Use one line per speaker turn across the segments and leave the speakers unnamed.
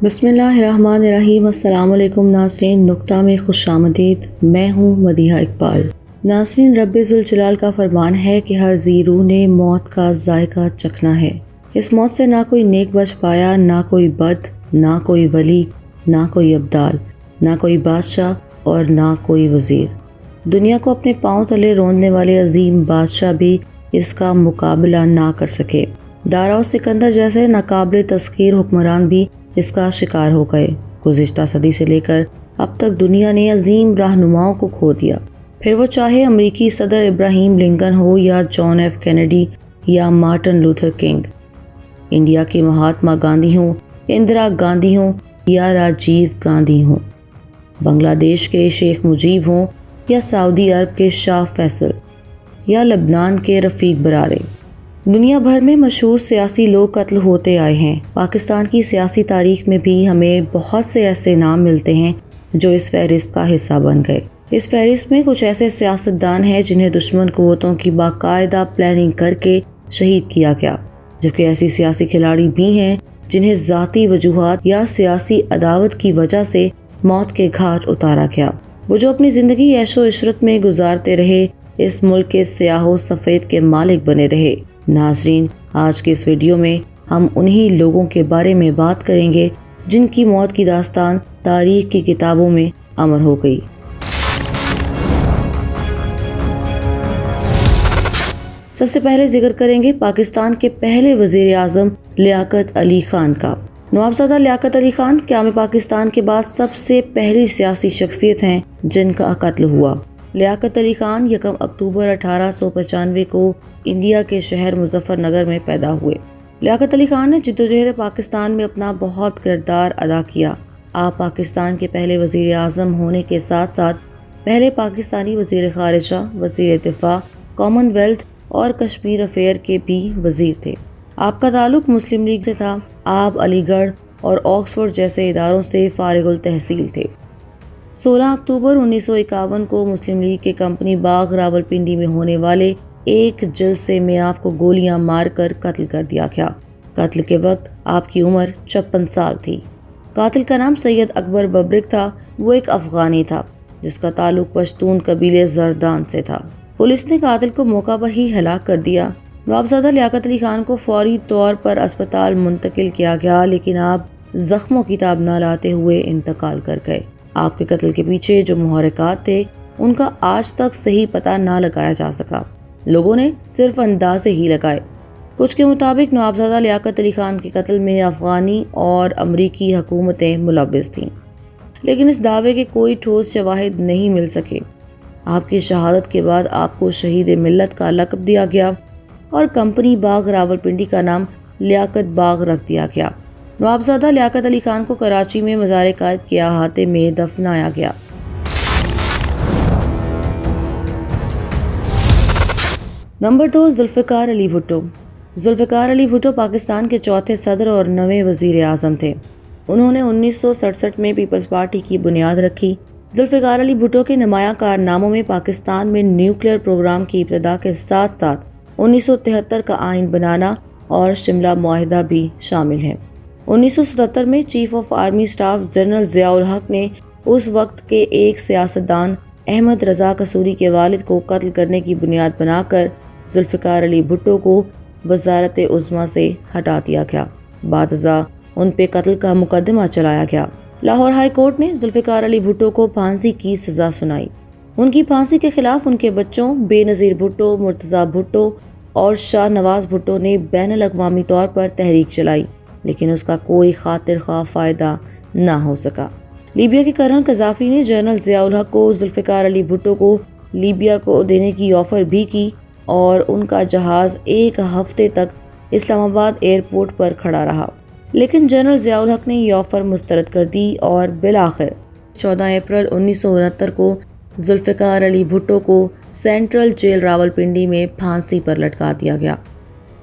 بسم اللہ الرحمن الرحیم۔ السلام علیکم ناظرین، نقطہ میں خوش آمدید۔ میں ہوں مدیحہ اقبال۔ ناظرین، رب ذوالجلال کا فرمان ہے کہ ہر ذی روح نے موت کا ذائقہ چکھنا ہے۔ اس موت سے نہ کوئی نیک بچ پایا، نہ کوئی بد، نہ کوئی ولی، نہ کوئی ابدال، نہ کوئی بادشاہ اور نہ کوئی وزیر۔ دنیا کو اپنے پاؤں تلے روندنے والے عظیم بادشاہ بھی اس کا مقابلہ نہ کر سکے۔ دارا و سکندر جیسے ناقابل تسخیر حکمران بھی اس کا شکار ہو گئے۔ گزشتہ صدی سے لے کر اب تک دنیا نے عظیم رہنماؤں کو کھو دیا، پھر وہ چاہے امریکی صدر ابراہیم لنکن ہو یا جان ایف کینیڈی یا مارٹن لوتھر کنگ، انڈیا کے مہاتما گاندھی ہوں، اندرا گاندھی ہوں یا راجیو گاندھی ہوں، بنگلہ دیش کے شیخ مجیب ہوں یا سعودی عرب کے شاہ فیصل یا لبنان کے رفیق برارے۔ دنیا بھر میں مشہور سیاسی لوگ قتل ہوتے آئے ہیں۔ پاکستان کی سیاسی تاریخ میں بھی ہمیں بہت سے ایسے نام ملتے ہیں جو اس فہرست کا حصہ بن گئے۔ اس فہرست میں کچھ ایسے سیاستدان ہیں جنہیں دشمن قوتوں کی باقاعدہ پلاننگ کر کے شہید کیا گیا، جبکہ ایسی سیاسی کھلاڑی بھی ہیں جنہیں ذاتی وجوہات یا سیاسی عداوت کی وجہ سے موت کے گھاٹ اتارا گیا۔ وہ جو اپنی زندگی عیش و عشرت میں گزارتے رہے، اس ملک کے سیاہ و سفید کے مالک بنے رہے۔ ناظرین، آج کے اس ویڈیو میں ہم انہی لوگوں کے بارے میں بات کریں گے جن کی موت کی داستان تاریخ کی کتابوں میں امر ہو گئی۔ سب سے پہلے ذکر کریں گے پاکستان کے پہلے وزیر اعظم لیاقت علی خان کا۔ نوابزادہ لیاقت علی خان قیام پاکستان کے بعد سب سے پہلی سیاسی شخصیت ہیں جن کا قتل ہوا۔ لیاقت علی خان 1 اکتوبر 1895 کو انڈیا کے شہر مظفر نگر میں پیدا ہوئے۔ لیاقت علی خان نے جدوجہد پاکستان میں اپنا بہت کردار ادا کیا۔ آپ پاکستان کے پہلے وزیر اعظم ہونے کے ساتھ ساتھ پہلے پاکستانی وزیر خارجہ، وزیر دفاع، کامن ویلتھ اور کشمیر افیئر کے بھی وزیر تھے۔ آپ کا تعلق مسلم لیگ سے تھا۔ آپ علی گڑھ اور آکسفورڈ جیسے اداروں سے فارغ التحصیل تھے۔ 16 اکتوبر 1951 کو مسلم لیگ کے کمپنی باغ راولپنڈی میں ہونے والے ایک جلسے میں آپ کو گولیاں مار کر قتل کر دیا گیا۔ قتل کے وقت آپ کی عمر 56 سال تھی۔ قاتل کا نام سید اکبر ببرک تھا۔ وہ ایک افغانی تھا جس کا تعلق پشتون قبیلے زردان سے تھا۔ پولیس نے قاتل کو موقع پر ہی ہلاک کر دیا۔ نوابزادہ لیاقت علی خان کو فوری طور پر اسپتال منتقل کیا گیا، لیکن آپ زخموں کی تاب نہ لاتے ہوئے انتقال کر گئے۔ آپ کے قتل کے پیچھے جو محرکات تھے ان کا آج تک صحیح پتہ نہ لگایا جا سکا۔ لوگوں نے صرف اندازے ہی لگائے۔ کچھ کے مطابق نوابزادہ لیاقت علی خان کے قتل میں افغانی اور امریکی حکومتیں ملوث تھیں، لیکن اس دعوے کے کوئی ٹھوس شواہد نہیں مل سکے۔ آپ کی شہادت کے بعد آپ کو شہید ملت کا لقب دیا گیا اور کمپنی باغ راولپنڈی کا نام لیاقت باغ رکھ دیا گیا۔ نوابزادہ لیاقت علی خان کو کراچی میں مزار قائد کے احاطے میں دفنایا گیا۔ نمبر 2، ذوالفقار علی بھٹو۔ ذوالفقار علی بھٹو پاکستان کے چوتھے صدر اور 9ویں وزیر اعظم تھے۔ انہوں نے 1967 میں پیپلز پارٹی کی بنیاد رکھی۔ ذوالفقار علی بھٹو کے نمایاں کارناموں میں پاکستان میں نیوکلیئر پروگرام کی ابتدا کے ساتھ ساتھ 1973 کا آئین بنانا اور شملہ معاہدہ بھی شامل ہیں۔ 1977 میں chief of army staff general Zia الحق نے اس وقت کے ایک سیاستدان احمد رضا قصوری کے والد کو قتل کرنے کی بنیاد بنا کر ذوالفقار علی بھٹو کو وزارت عظمیٰ سے ہٹا دیا گیا۔ بعد ازاں ان پہ قتل کا مقدمہ چلایا گیا۔ لاہور ہائی کورٹ نے ذوالفقار علی بھٹو کو پھانسی کی سزا سنائی۔ ان کی پھانسی کے خلاف ان کے بچوں بے نظیر بھٹو، مرتضیٰ بھٹو اور شاہ نواز بھٹو نے بین الاقوامی طور پر تحریک چلائی، لیکن اس کا کوئی خاطر خواہ فائدہ نہ ہو سکا۔ لیبیا کے کرنل قذافی نے جنرل ضیاء الحق کو ذوالفقار علی بھٹو کو لیبیا کو دینے کی آفر بھی کی اور ان کا جہاز 1 ہفتے تک اسلام آباد ایئرپورٹ پر کھڑا رہا، لیکن جنرل ضیاء الحق نے یہ آفر مسترد کر دی اور بالآخر 14 اپریل 1969 کو ذوالفقار علی بھٹو کو سینٹرل جیل راولپنڈی میں پھانسی پر لٹکا دیا گیا۔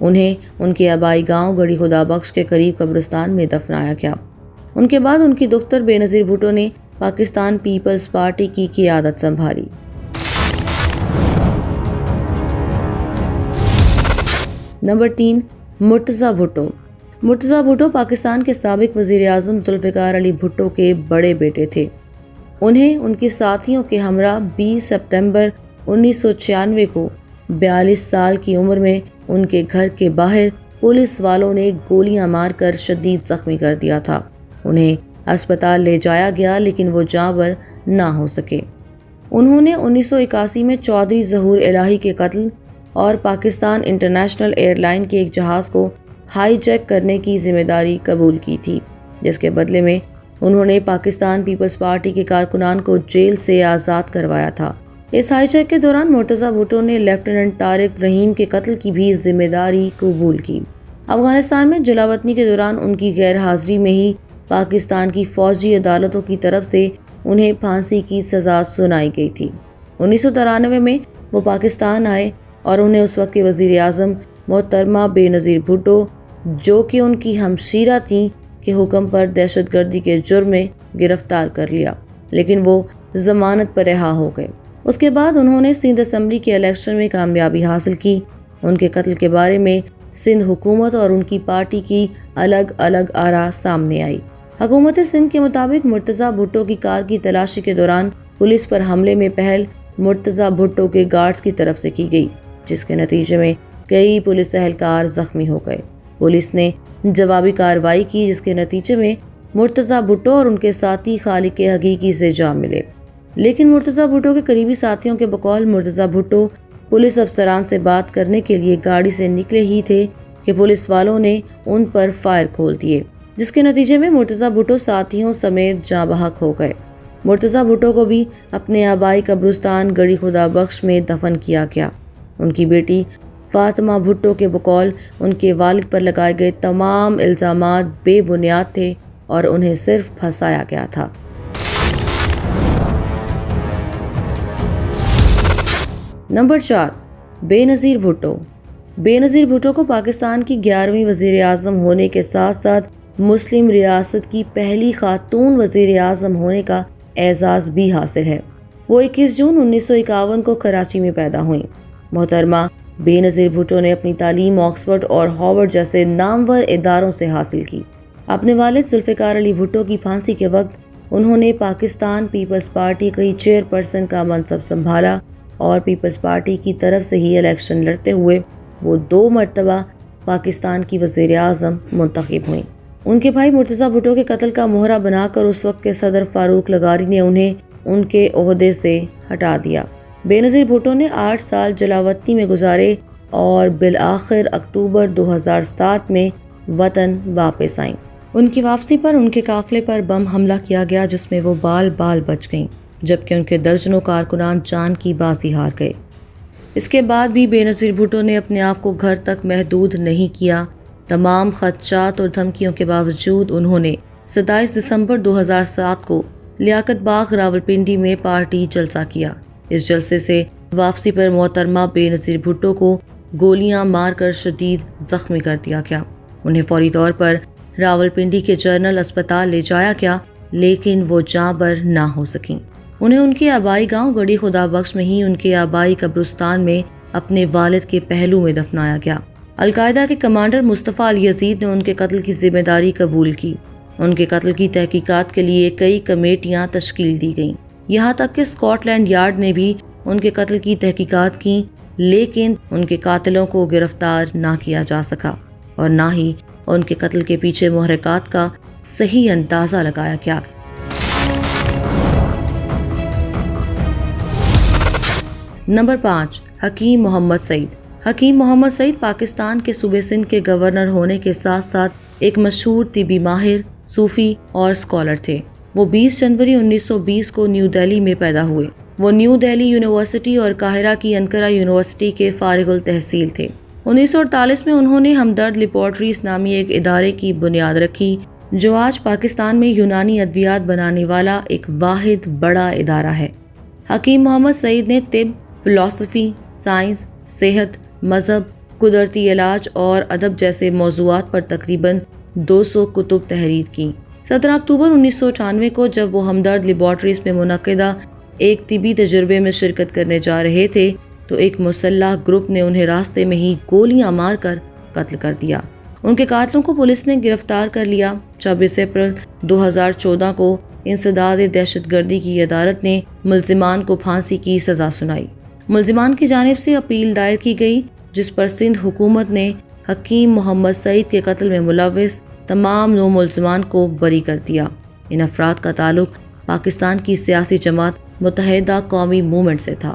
انہیں ان کے آبائی گاؤں گڑھی خدا بخش کے قریب قبرستان میں دفنایا گیا۔ ان کے بعد ان کی دختر بے نظیر بھٹو نے پاکستان پیپلز پارٹی کی قیادت سنبھالی۔ نمبر 3، مرتضیٰ بھٹو۔ مرتضیٰ بھٹو پاکستان کے سابق وزیر اعظم ذوالفقار علی بھٹو کے بڑے بیٹے تھے۔ انہیں ان کے ساتھیوں کے ہمراہ 20 سپتمبر 1996 کو 42 سال کی عمر میں ان کے گھر کے باہر پولیس والوں نے گولیاں مار کر شدید زخمی کر دیا تھا۔ انہیں اسپتال لے جایا گیا لیکن وہ جاں بر نہ ہو سکے۔ انہوں نے 1981 میں چودھری ظہور الہی کے قتل اور پاکستان انٹرنیشنل ایئر لائن کے ایک جہاز کو ہائی جیک کرنے کی ذمہ داری قبول کی تھی، جس کے بدلے میں انہوں نے پاکستان پیپلز پارٹی کے کارکنان کو جیل سے آزاد کروایا تھا۔ اس ہائی جیک کے دوران مرتضیٰ بھٹو نے لیفٹیننٹ طارق رحیم کے قتل کی بھی ذمہ داری قبول کی۔ افغانستان میں جلاوطنی کے دوران ان کی غیر حاضری میں ہی پاکستان کی فوجی عدالتوں کی طرف سے انہیں پھانسی کی سزا سنائی گئی تھی۔ 1993 میں وہ پاکستان آئے اور انہیں اس وقت کے وزیر اعظم محترمہ بے نظیر بھٹو، جو کہ ان کی ہمشیرہ تھیں، کے حکم پر دہشت گردی کے جرم میں گرفتار کر لیا، لیکن وہ ضمانت پر رہا ہو گئے۔ اس کے بعد انہوں نے سندھ اسمبلی کے الیکشن میں کامیابی حاصل کی۔ ان کے قتل کے بارے میں سندھ حکومت اور ان کی پارٹی کی الگ الگ آراء سامنے آئی۔ حکومت سندھ کے مطابق مرتضیٰ بھٹو کی کار کی تلاشی کے دوران پولیس پر حملے میں پہل مرتضیٰ بھٹو کے گارڈز کی طرف سے کی گئی، جس کے نتیجے میں کئی پولیس اہلکار زخمی ہو گئے۔ پولیس نے جوابی کارروائی کی، جس کے نتیجے میں مرتضیٰ بھٹو اور ان کے ساتھی خالق حقیقی سے جا ملے، لیکن مرتضیٰ بھٹو کے قریبی ساتھیوں کے بقول مرتضیٰ بھٹو پولیس افسران سے بات کرنے کے لیے گاڑی سے نکلے ہی تھے کہ پولیس والوں نے ان پر فائر کھول دیے، جس کے نتیجے میں مرتضیٰ بھٹو ساتھیوں سمیت جاں بحق ہو گئے۔ مرتضیٰ بھٹو کو بھی اپنے آبائی قبرستان گڑی خدا بخش میں دفن کیا گیا۔ ان کی بیٹی فاطمہ بھٹو کے بقول ان کے والد پر لگائے گئے تمام الزامات بے بنیاد تھے اور انہیں صرف پھنسایا گیا تھا۔ نمبر 4، بے نظیر بھٹو۔ بے نظیر بھٹو کو پاکستان کی 11ویں وزیر اعظم ہونے کے ساتھ ساتھ مسلم ریاست کی پہلی خاتون وزیر اعظم ہونے کا اعزاز بھی حاصل ہے۔ وہ 21 جون 1951 کو کراچی میں پیدا ہوئیں۔ محترمہ بے نظیر بھٹو نے اپنی تعلیم آکسفورڈ اور ہارورڈ جیسے نامور اداروں سے حاصل کی۔ اپنے والد ذوالفقار علی بھٹو کی پھانسی کے وقت انہوں نے پاکستان پیپلز پارٹی کی چیئرپرسن کا منصب سنبھالا اور پیپلز پارٹی کی طرف سے ہی الیکشن لڑتے ہوئے وہ 2 مرتبہ پاکستان کی وزیر اعظم منتخب ہوئیں۔ ان کے بھائی مرتضیٰ بھٹو کے قتل کا مہرہ بنا کر اس وقت کے صدر فاروق لغاری نے انہیں ان کے عہدے سے ہٹا دیا۔ بے نظیر بھٹو نے 8 سال جلاوطنی میں گزارے اور بالآخر اکتوبر 2007 میں وطن واپس آئیں۔ ان کی واپسی پر ان کے قافلے پر بم حملہ کیا گیا، جس میں وہ بال بال بچ گئیں، جبکہ ان کے درجنوں کارکنان جان کی بازی ہار گئے۔ اس کے بعد بھی بے نظیر بھٹو نے اپنے آپ کو گھر تک محدود نہیں کیا۔ تمام خدشات اور دھمکیوں کے باوجود انہوں نے 27 دسمبر 2007 کو لیاقت باغ راولپنڈی میں پارٹی جلسہ کیا۔ اس جلسے سے واپسی پر محترمہ بے نظیر بھٹو کو گولیاں مار کر شدید زخمی کر دیا گیا۔ انہیں فوری طور پر راولپنڈی کے جنرل اسپتال لے جایا گیا، لیکن وہ جاں بر نہ ہو سکیں۔ انہیں ان کے آبائی گاؤں گڑی خدا بخش میں ہی ان کے آبائی قبرستان میں اپنے والد کے پہلو میں دفنایا گیا۔ القاعدہ کے کمانڈر مصطفیٰ الیزید نے ان کے قتل کی ذمہ داری قبول کی۔ ان کے قتل کی تحقیقات کے لیے کئی کمیٹیاں تشکیل دی گئیں، یہاں تک کہ اسکاٹ لینڈ یارڈ نے بھی ان کے قتل کی تحقیقات کی، لیکن ان کے قاتلوں کو گرفتار نہ کیا جا سکا اور نہ ہی ان کے قتل کے پیچھے محرکات کا صحیح اندازہ لگایا گیا۔ نمبر 5، حکیم محمد سعید۔ حکیم محمد سعید پاکستان کے صوبے سندھ کے گورنر ہونے کے ساتھ ساتھ ایک مشہور طبی ماہر، صوفی اور اسکالر تھے۔ وہ 20 جنوری 1920 کو نیو دہلی میں پیدا ہوئے۔ وہ نیو دہلی یونیورسٹی اور قاہرہ کی انقرہ یونیورسٹی کے فارغ التحصیل تھے۔ 1948 میں انہوں نے ہمدرد لیبارٹریز نامی ایک ادارے کی بنیاد رکھی، جو آج پاکستان میں یونانی ادویات بنانے والا ایک واحد بڑا ادارہ ہے۔ حکیم محمد سعید نے طب، فلسفی، سائنس، صحت، مذہب، قدرتی علاج اور ادب جیسے موضوعات پر تقریباً 200 کتب تحریر کی۔ 17 اکتوبر 1998 کو جب وہ ہمدرد لیبارٹریز میں منعقدہ ایک طبی تجربے میں شرکت کرنے جا رہے تھے تو ایک مسلح گروپ نے انہیں راستے میں ہی گولیاں مار کر قتل کر دیا۔ ان کے قاتلوں کو پولیس نے گرفتار کر لیا۔ 26 اپریل 2014 کو انسداد دہشت گردی کی عدالت نے ملزمان کو پھانسی کی سزا سنائی۔ ملزمان کی جانب سے اپیل دائر کی گئی جس پر سندھ حکومت نے حکیم محمد سعید کے قتل میں ملوث تمام 9 ملزمان کو بری کر دیا۔ ان افراد کا تعلق پاکستان کی سیاسی جماعت متحدہ قومی موومنٹ سے تھا۔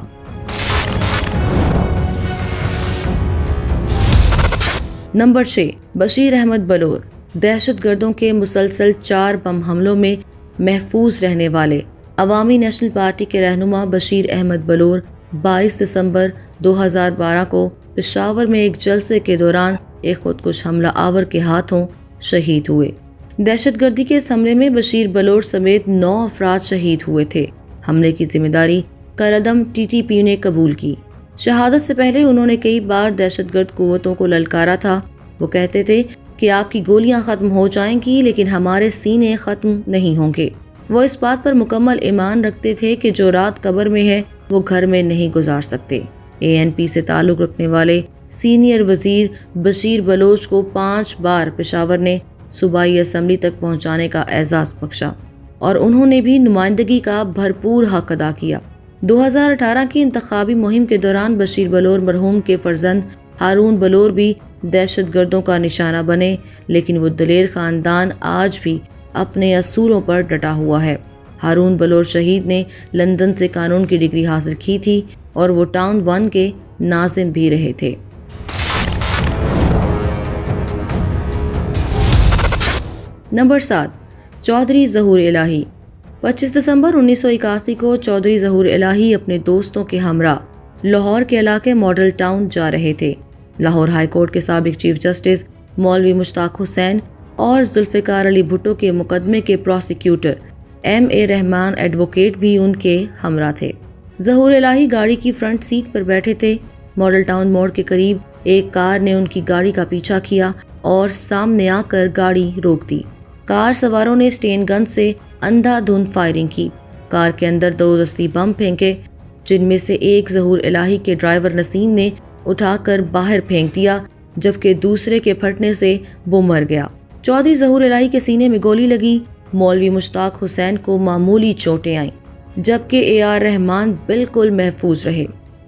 نمبر 6، بشیر احمد بلور۔ دہشت گردوں کے مسلسل 4 بم حملوں میں محفوظ رہنے والے عوامی نیشنل پارٹی کے رہنما بشیر احمد بلور 22 دسمبر 2012 کو پشاور میں ایک جلسے کے دوران ایک خودکش حملہ آور کے ہاتھوں شہید ہوئے۔ دہشت گردی کے اس حملے میں بشیر بلور سمیت 9 افراد شہید ہوئے تھے۔ حملے کی ذمہ داری کالعدم TTP نے قبول کی۔ شہادت سے پہلے انہوں نے کئی بار دہشت گرد قوتوں کو للکارا تھا۔ وہ کہتے تھے کہ آپ کی گولیاں ختم ہو جائیں گی لیکن ہمارے سینے ختم نہیں ہوں گے۔ وہ اس بات پر مکمل ایمان رکھتے تھے کہ جو رات قبر میں ہے وہ گھر میں نہیں گزار سکتے۔ ANP سے تعلق رکھنے والے سینئر وزیر بشیر بلوچ کو 5 بار پشاور نے صوبائی اسمبلی تک پہنچانے کا اعزاز بخشا اور انہوں نے بھی نمائندگی کا بھرپور حق ادا کیا۔ 2018 کی انتخابی مہم کے دوران بشیر بلور مرحوم کے فرزند ہارون بلور بھی دہشت گردوں کا نشانہ بنے، لیکن وہ دلیر خاندان آج بھی اپنے اصولوں پر ڈٹا ہوا ہے۔ ہارون بلور شہید نے لندن سے قانون کی ڈگری حاصل کی تھی اور وہ ٹاؤن 1 کے ناظم بھی رہے تھے۔ نمبر 7، چودھری ظہور الہی۔ 25 دسمبر 1981 کو چودھری ظہور الہی اپنے دوستوں کے ہمراہ لاہور کے علاقے ماڈل ٹاؤن جا رہے تھے۔ لاہور ہائی کورٹ کے سابق چیف جسٹس مولوی مشتاق حسین اور ذوالفقار علی بھٹو کے مقدمے کے پروسیکیوٹر MA رحمان ایڈوکیٹ بھی ان کے ہمراہ تھے۔ ظہور الہی گاڑی کی فرنٹ سیٹ پر بیٹھے تھے۔ ماڈل ٹاؤن موڑ کے قریب ایک کار نے ان کی گاڑی کا پیچھا کیا اور سامنے آ کر گاڑی روک دی۔ کار سواروں نے اسٹین گن سے اندھا دھند فائرنگ کی۔ کار کے اندر 2 دستی بم پھینکے جن میں سے ایک ظہور الہی کے ڈرائیور نسیم نے اٹھا کر باہر پھینک دیا جبکہ دوسرے کے پھٹنے سے وہ مر گیا۔ چودھری ظہور الہی کے سینے میں گولی لگی۔ مولوی مشتاق حسین کو معمولی چوٹیں آئیں جبکہ AR رحمان بالکل محفوظ رہے۔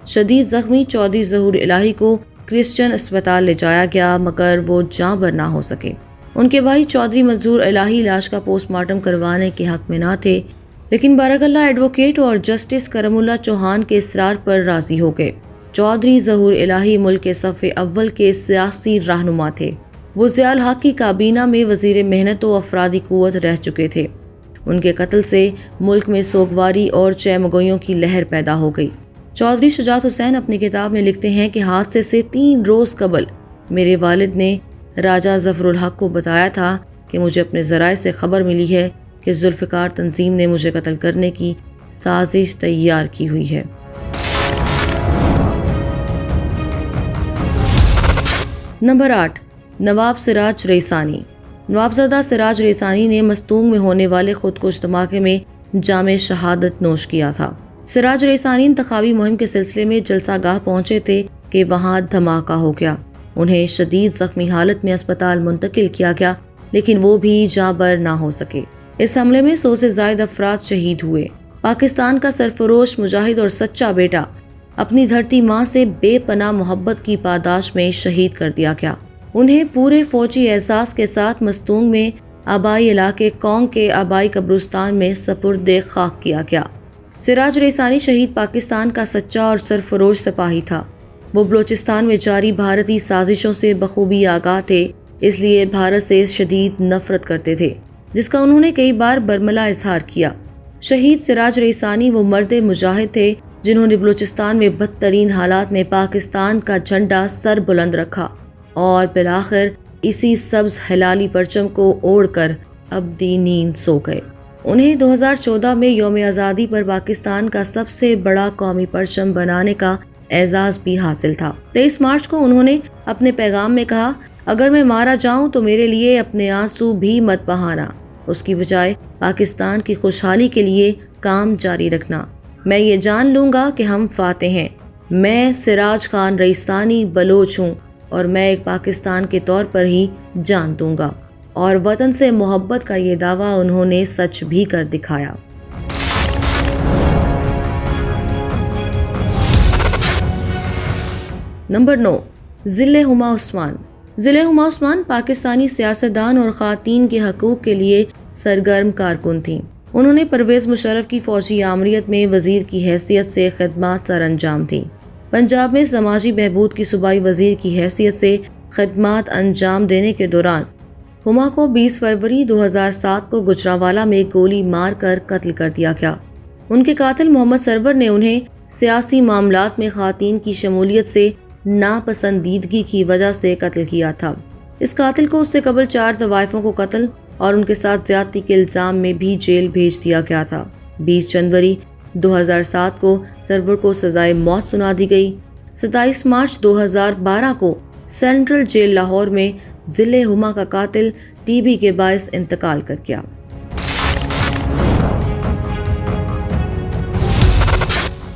شدید زخمی چودھری ظہور الہی کو کرسچن اسپتال لے جایا گیا مگر وہ جاں بر نہ ہو سکے۔ ان کے بھائی چودھری منظور الہی لاش کا پوسٹ مارٹم کروانے کے حق میں نہ تھے، لیکن بارک اللہ ایڈوکیٹ اور جسٹس کرم اللہ چوہان کے اصرار پر راضی ہو گئے۔ چودھری ظہور الہی ملک کے صف اول کے سیاسی رہنما تھے۔ وہ ضیاء الحق کی کابینہ میں وزیر محنت و افرادی قوت رہ چکے تھے۔ ان کے قتل سے ملک میں سوگواری اور چہمگوئیوں کی لہر پیدا ہو گئی۔ چودھری شجاعت حسین اپنی کتاب میں لکھتے ہیں کہ حادثے سے 3 روز قبل میرے والد نے راجہ ظفر الحق کو بتایا تھا کہ مجھے اپنے ذرائع سے خبر ملی ہے کہ ذوالفقار تنظیم نے مجھے قتل کرنے کی سازش تیار کی ہوئی ہے۔ نمبر 8، نواب سراج ریسانی۔ نوابزادہ سراج ریسانی نے مستونگ میں ہونے والے خودکش دھماکے میں جام شہادت نوش کیا تھا۔ سراج ریسانی انتخابی مہم کے سلسلے میں جلسہ گاہ پہنچے تھے کہ وہاں دھماکہ ہو گیا۔ انہیں شدید زخمی حالت میں اسپتال منتقل کیا گیا لیکن وہ بھی جاں بر نہ ہو سکے۔ اس حملے میں 100 سے زائد افراد شہید ہوئے۔ پاکستان کا سرفروش مجاہد اور سچا بیٹا اپنی دھرتی ماں سے بے پناہ محبت کی پاداش میں شہید کر دیا گیا۔ انہیں پورے فوجی احساس کے ساتھ مستونگ میں آبائی علاقے کونگ کے آبائی قبرستان میں سپرد خاک کیا گیا۔ سراج ریسانی شہید پاکستان کا سچا اور سرفروش سپاہی تھا۔ وہ بلوچستان میں جاری بھارتی سازشوں سے بخوبی آگاہ تھے، اس لیے بھارت سے شدید نفرت کرتے تھے جس کا انہوں نے کئی بار برملا اظہار کیا۔ شہید سراج ریسانی وہ مرد مجاہد تھے جنہوں نے بلوچستان میں بدترین حالات میں پاکستان کا جھنڈا سر بلند رکھا اور بالآخر اسی سبز ہلالی پرچم کو اوڑھ کر ابدی نیند سو گئے۔ انہیں 2014 میں یوم آزادی پر پاکستان کا سب سے بڑا قومی پرچم بنانے کا اعزاز بھی حاصل تھا۔ 23 مارچ کو انہوں نے اپنے پیغام میں کہا، اگر میں مارا جاؤں تو میرے لیے اپنے آنسو بھی مت بہانا، اس کی بجائے پاکستان کی خوشحالی کے لیے کام جاری رکھنا۔ میں یہ جان لوں گا کہ ہم فاتح ہیں۔ میں سراج خان ریسانی بلوچ ہوں اور میں ایک پاکستان کے طور پر ہی جان دوں گا۔ اور وطن سے محبت کا یہ دعویٰ انہوں نے سچ بھی کر دکھایا۔ نمبر 9، ضلع ہما عثمان۔ ضلع ہما عثمان پاکستانی سیاستدان اور خواتین کے حقوق کے لیے سرگرم کارکن تھیں۔ انہوں نے پرویز مشرف کی فوجی آمریت میں وزیر کی حیثیت سے خدمات سر انجام تھیں۔ پنجاب میں سماجی بہبود کی صوبائی وزیر کی حیثیت سے خدمات انجام دینے کے دوران ہما کو 20 فروری 2007 کو گجرانوالہ میں گولی مار کر قتل کر دیا گیا۔ ان کے قاتل محمد سرور نے انہیں سیاسی معاملات میں خواتین کی شمولیت سے ناپسندیدگی کی وجہ سے قتل کیا تھا۔ اس قاتل کو اس سے قبل 4 طوائفوں کو قتل اور ان کے ساتھ زیادتی کے الزام میں بھی جیل بھیج دیا گیا تھا۔ 20 جنوری 2007 کو سرور کو سزائے موت سنا دی گئی۔ 27 مارچ 2012 کو سینٹرل جیل لاہور میں ضلع ہما کا قاتل ٹی بی کے باعث انتقال کر گیا۔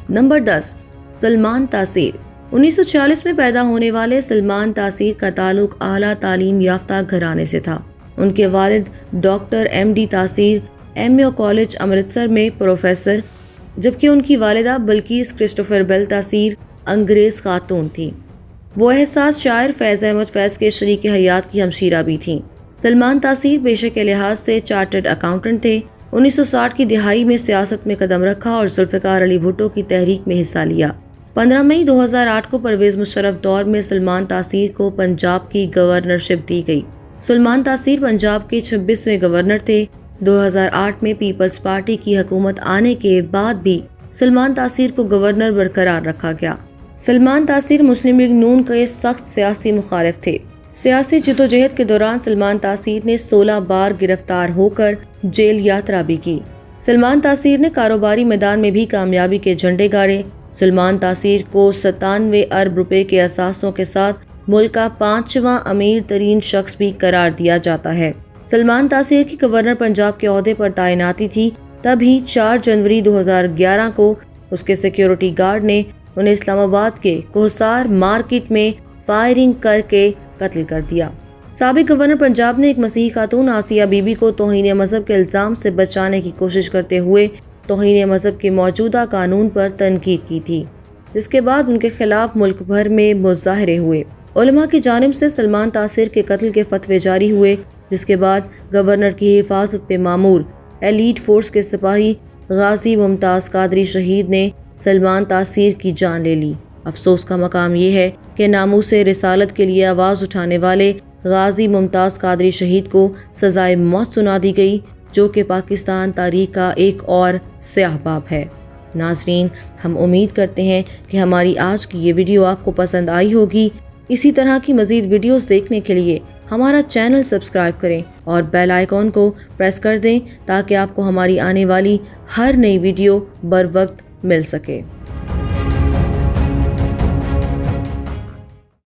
نمبر 10، سلمان تاثیر۔ 1946 میں پیدا ہونے والے سلمان تاثیر کا تعلق اعلیٰ تعلیم یافتہ گھرانے سے تھا۔ ان کے والد ڈاکٹر ایم ڈی تاثیر MAO کالج امرتسر میں پروفیسر، جبکہ ان کی والدہ بلقیس کرسٹوفر بیل تاثیر انگریز خاتون تھیں۔ وہ احساس شاعر فیض احمد فیض کے شریک حیات کی ہمشیرہ بھی تھیں۔ سلمان تاثیر پیشے کے لحاظ سے چارٹرڈ اکاؤنٹنٹ تھے۔ 1960 کی دہائی میں سیاست میں قدم رکھا اور ذوالفقار علی بھٹو کی تحریک میں حصہ لیا۔ 15 مئی 2008 کو پرویز مشرف دور میں سلمان تاثیر کو پنجاب کی گورنرشپ دی گئی۔ سلمان تاثیر پنجاب کے 26ویں گورنر تھے۔ 2008 میں پیپلز پارٹی کی حکومت آنے کے بعد بھی سلمان تاثیر کو گورنر برقرار رکھا گیا۔ سلمان تاثیر مسلم لیگ نون کے سخت سیاسی مخالف تھے۔ سیاسی جدوجہد کے دوران سلمان تاثیر نے 16 بار گرفتار ہو کر جیل یاترا بھی کی۔ سلمان تاثیر نے کاروباری میدان میں بھی کامیابی کے جھنڈے گاڑے۔ سلمان تاثیر کو 97 ارب روپے کے اثاثوں کے ساتھ ملک کا 5واں امیر ترین شخص بھی قرار دیا جاتا ہے۔ سلمان تاثیر کی گورنر پنجاب کے عہدے پر تعیناتی تھی، تب ہی 4 جنوری 2011 کو اس کے سیکیورٹی گارڈ نے انہیں اسلام آباد کے کوہسار مارکیٹ میں فائرنگ کر کے قتل کر دیا۔ سابق گورنر پنجاب نے ایک مسیحی خاتون آسیہ بی بی کو توہین مذہب کے الزام سے بچانے کی کوشش کرتے ہوئے توہین مذہب کے موجودہ قانون پر تنقید کی تھی، جس کے بعد ان کے خلاف ملک بھر میں مظاہرے ہوئے۔ علماء کی جانب سے سلمان تاثیر کے قتل کے فتوے جاری ہوئے، جس کے بعد گورنر کی حفاظت پہ مامور ایلیٹ فورس کے سپاہی غازی ممتاز قادری شہید نے سلمان تاثیر کی جان لے لی۔ افسوس کا مقام یہ ہے کہ ناموس رسالت کے لیے آواز اٹھانے والے غازی ممتاز قادری شہید کو سزائے موت سنا دی گئی، جو کہ پاکستان تاریخ کا ایک اور سیاہ باب ہے۔ ناظرین، ہم امید کرتے ہیں کہ ہماری آج کی یہ ویڈیو آپ کو پسند آئی ہوگی۔ اسی طرح کی مزید ویڈیوز دیکھنے کے لیے ہمارا چینل سبسکرائب کریں اور بیل آئیکن کو پریس کر دیں تاکہ آپ کو ہماری آنے والی ہر نئی ویڈیو بر وقت مل سکے۔